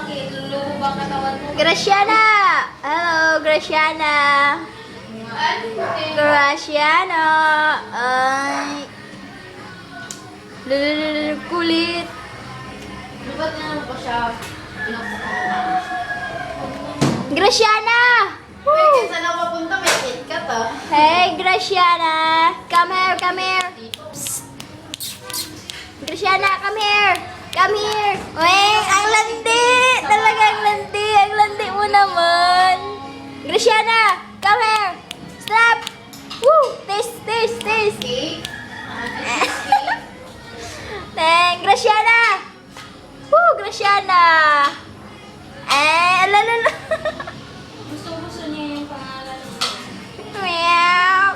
Bakit? Lulubo ba katawan mo? Graciana! Hello, Graciana! Graciana! Ay... Kulit! Ba't na naman pa siya? Graciana! Wait, saan ako papunta? May KitKat ah. Hey, Graciana! Come here, come here! Psst. Graciana, come here! Come here! Uy, ang landi! Talaga ang landi! Ang landi mo naman! Graciana, come here! Stop! Woo! Taste, taste, taste! Cake? Teng, Graciana! Woo, Graciana! Alalala! Gusto niya yung pangalan mo. Meow!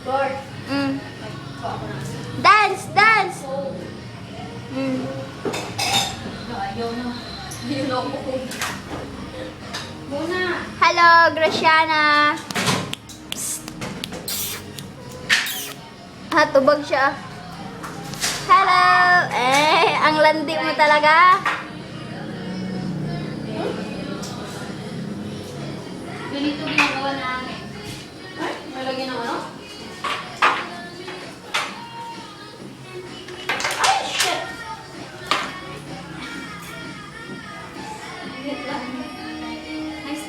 Lord. Mm. Nagpa ako na. Dance, dance! Oh. Mm. Ayaw na. Ayaw na ako. Muna. Hello, Graciana! Psst. Tubag siya. Hello! Ang landi mo talaga. Ganito ginagawa namin. Ay, malagyan ng ano? Ay, shit! Wait lang.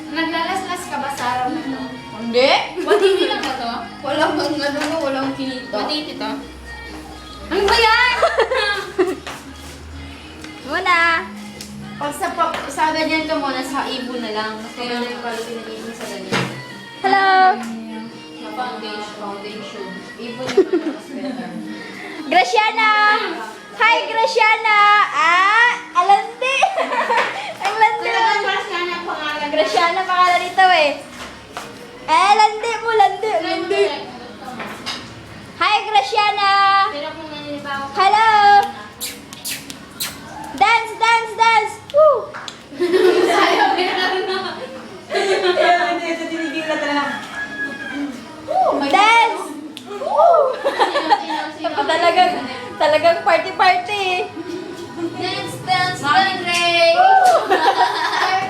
Naglalaslas ka ba sa araw na to? Hindi. Matindi lang ba to? Walang ano, walang kinito. Matindi to? Ano ba yan? Muna. Pag sa ganyan ka muna, sa ibon na lang. Mas kaya na yung pala pinag-ibon sa ganyan. Hello! Na foundation. Ibon yung mas better. Graciana! Hi, Graciana! Ang landi! Ang landi mo. Talagang crush nga niya ang pangalan. Graciana pangalan nito eh. Landi mo, landi, landi. Hi, Graciana! Pero kung naninibago ka. Hello! Dance, dance, dance! Woo! Ayaw, meron na. Dance! Woo! Talagang party-party eh. Dance, dance, Mami Grace!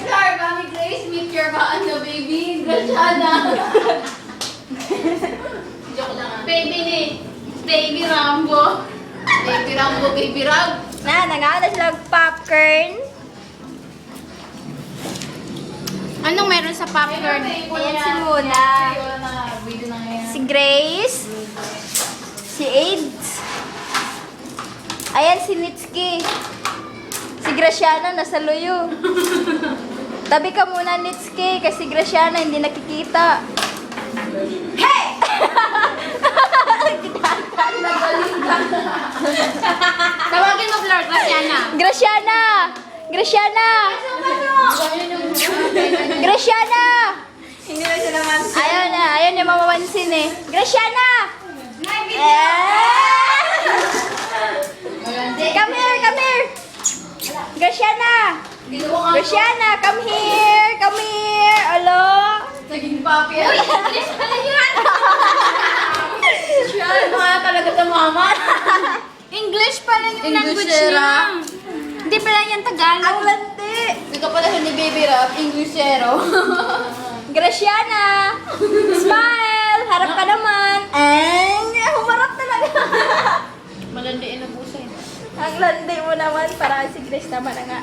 Char, Mami Grace, meet your ano, baby. Graciana. Joke lang. Baby ni. Baby Rambo. Baby Rambo, baby Rab. Nagawa na silang popcorn. Anong meron sa popcorn? Ayan si Muna. Si Grace. Si AIDS. Ayan si Nitski. Si Graciana nasa luyo. Tabi ka muna, Nitski, kasi Graciana hindi nakikita. Hey! Tawagin mo, Flor, Graciana. Graciana! Graciana! Graciana! Hindi na siya naman. Ayaw niya mamamansin eh. Graciana! Come here, come here! Graciana! Graciana, come here! Come here! Alo? Naging papi. Uy, English pala yan. Siya, mga talaga sa mama. English pala yung language Englishera. niya. Hindi pala yan Tagalog. Ang landi! Hindi ka pala siya ni Baby Rap, Englishero. Graciana! Smile! Harap ka naman! Humarap talaga! Malandiin na po siya. Ang landi mo naman, para si Grace naman na nga.